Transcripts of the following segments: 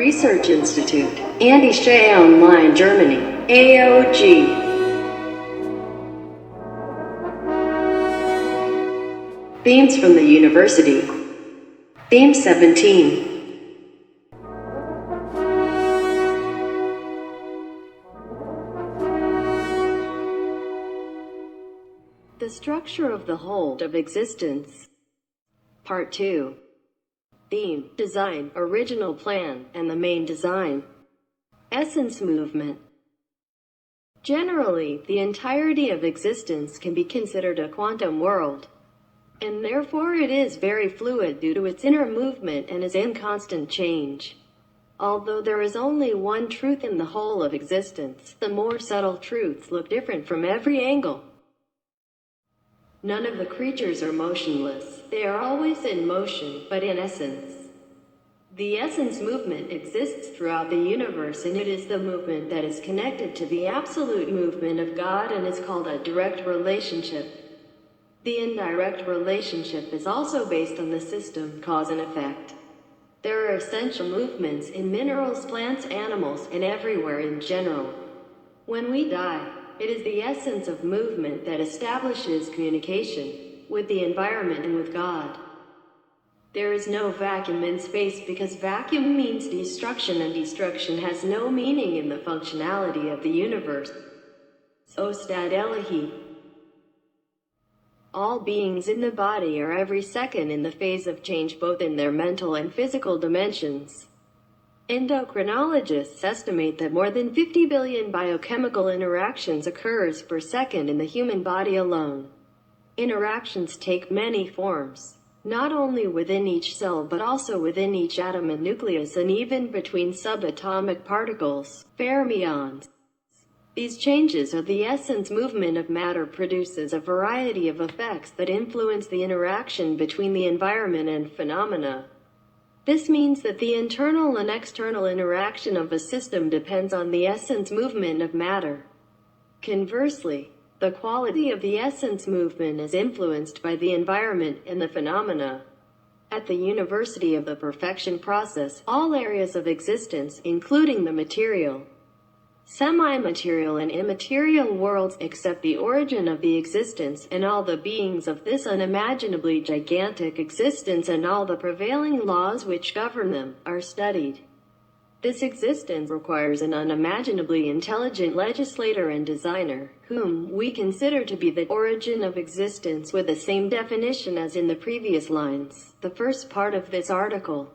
Research Institute, Andishe Online-Germany, AOG. Themes from the University. Theme 17. The structure of the whole of existence. Part 2. Theme, design, original plan, and the main design. Essence movement. Generally, the entirety of existence can be considered a quantum world, and therefore it is very fluid due to its inner movement and is in constant change. Although there is only one truth in the whole of existence, the more subtle truths look different from every angle. None of the creatures are motionless. They are always in motion, but in essence. The essence movement exists throughout the universe, and it is the movement that is connected to the absolute movement of God and is called a direct relationship. The indirect relationship is also based on the system cause and effect. There are essential movements in minerals, plants, animals, and everywhere in general. When we die, it is the essence of movement that establishes communication with the environment and with God. There is no vacuum in space because vacuum means destruction, and destruction has no meaning in the functionality of the universe. Ostad Elahi. All beings in the body are every second in the phase of change, both in their mental and physical dimensions. Endocrinologists estimate that more than 50 billion biochemical interactions occurs per second in the human body alone. Interactions take many forms, not only within each cell but also within each atom and nucleus, and even between subatomic particles, fermions. These changes of the essence movement of matter produces a variety of effects that influence the interaction between the environment and phenomena. This means that the internal and external interaction of a system depends on the essence movement of matter. Conversely, the quality of the essence movement is influenced by the environment and the phenomena. At the University of the Perfection Process, all areas of existence, including the material, semi-material and immaterial worlds, except the origin of the existence and all the beings of this unimaginably gigantic existence and all the prevailing laws which govern them, are studied. This existence requires an unimaginably intelligent legislator and designer, whom we consider to be the origin of existence, with the same definition as in the previous lines, the first part of this article.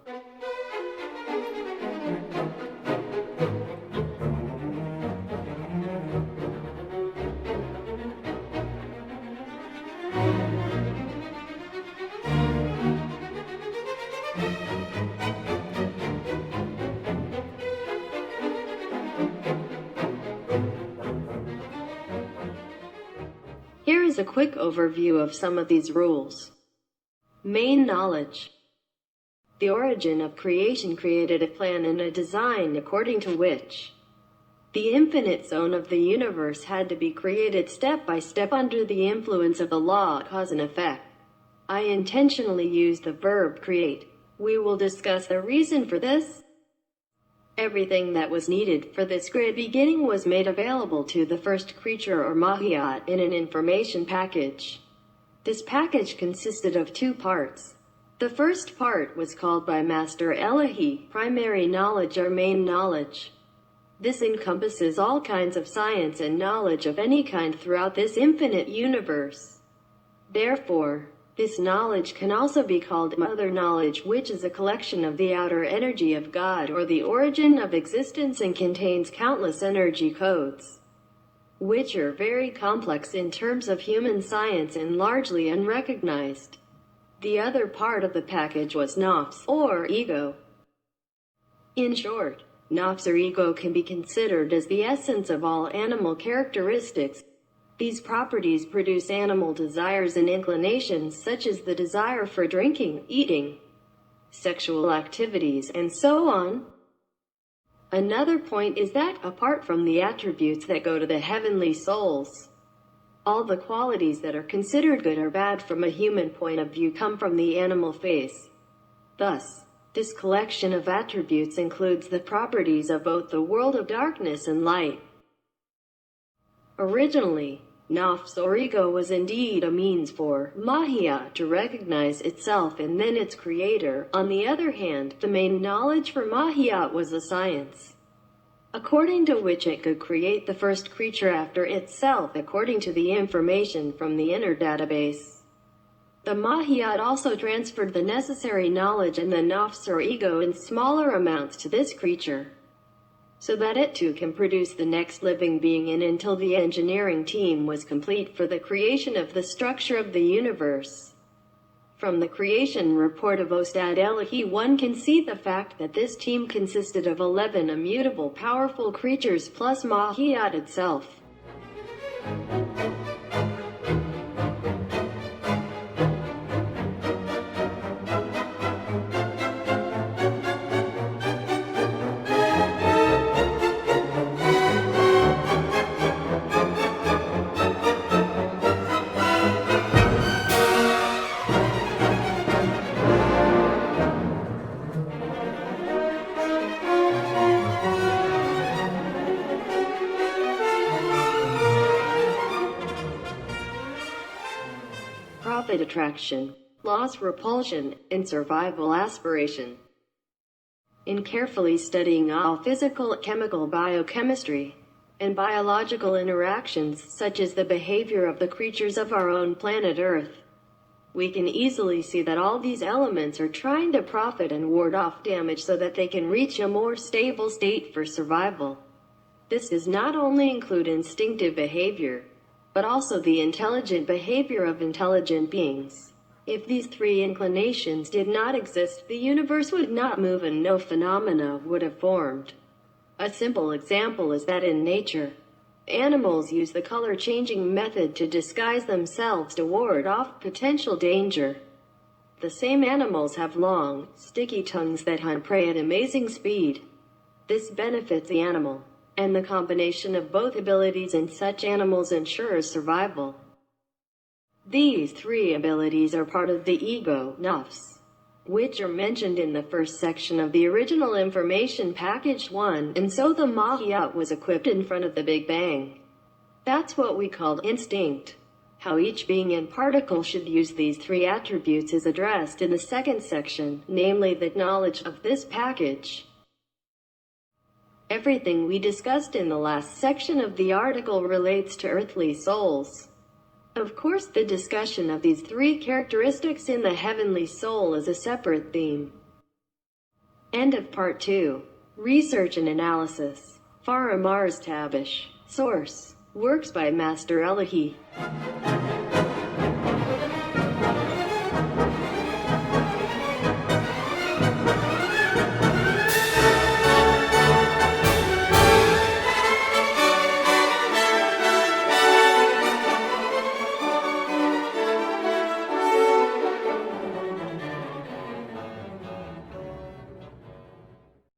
Here is a quick overview of some of these rules. Main knowledge. The origin of creation created a plan and a design according to which the infinite zone of the universe had to be created step by step under the influence of the law of cause and effect. I intentionally used the verb create. We will discuss the reason for this. Everything that was needed for this great beginning was made available to the first creature or Mahiyat in an information package. This package consisted of two parts. The first part was called by Master Elahi primary knowledge or main knowledge. This encompasses all kinds of science and knowledge of any kind throughout this infinite universe. Therefore, this knowledge can also be called mother knowledge, which is a collection of the outer energy of God or the origin of existence and contains countless energy codes, which are very complex in terms of human science and largely unrecognized. The other part of the package was nafs, or ego. In short, nafs or ego can be considered as the essence of all animal characteristics. These properties produce animal desires and inclinations such as the desire for drinking, eating, sexual activities, and so on. Another point is that, apart from the attributes that go to the heavenly souls, all the qualities that are considered good or bad from a human point of view come from the animal phase. Thus, This collection of attributes includes the properties of both the world of darkness and light. Originally, nafs or ego was indeed a means for Mahiya to recognize itself and then its creator. On the other hand, the main knowledge for Mahiya was a science, according to which it could create the first creature after itself according to the information from the inner database. The Mahiyat also transferred the necessary knowledge and the nafs or ego in smaller amounts to this creature, so that it too can produce the next living being until the engineering team was complete for the creation of the structure of the universe. From the creation report of Ostad Elahi, one can see the fact that this team consisted of 11 immutable powerful creatures plus Mahiyat itself. Profit attraction, loss repulsion, and survival aspiration. In carefully studying all physical, chemical, biochemistry, and biological interactions such as the behavior of the creatures of our own planet Earth, we can easily see that all these elements are trying to profit and ward off damage so that they can reach a more stable state for survival. This does not only include instinctive behavior, but also the intelligent behavior of intelligent beings. If these three inclinations did not exist, the universe would not move and no phenomena would have formed. A simple example is that in nature, animals use the color-changing method to disguise themselves to ward off potential danger. The same animals have long, sticky tongues that hunt prey at amazing speed. This benefits the animal, and the combination of both abilities in such animals ensures survival. These three abilities are part of the ego, nafs, which are mentioned in the first section of the original information package 1, and so the Mahiyat was equipped in front of the Big Bang. That's what we call instinct. How each being and particle should use these three attributes is addressed in the second section, namely the knowledge of this package. Everything we discussed in the last section of the article relates to earthly souls. Of course, the discussion of these three characteristics in the heavenly soul is a separate theme. End of Part 2. Research and Analysis. Farah Mars Tabish. Source. Works by Master Elahi.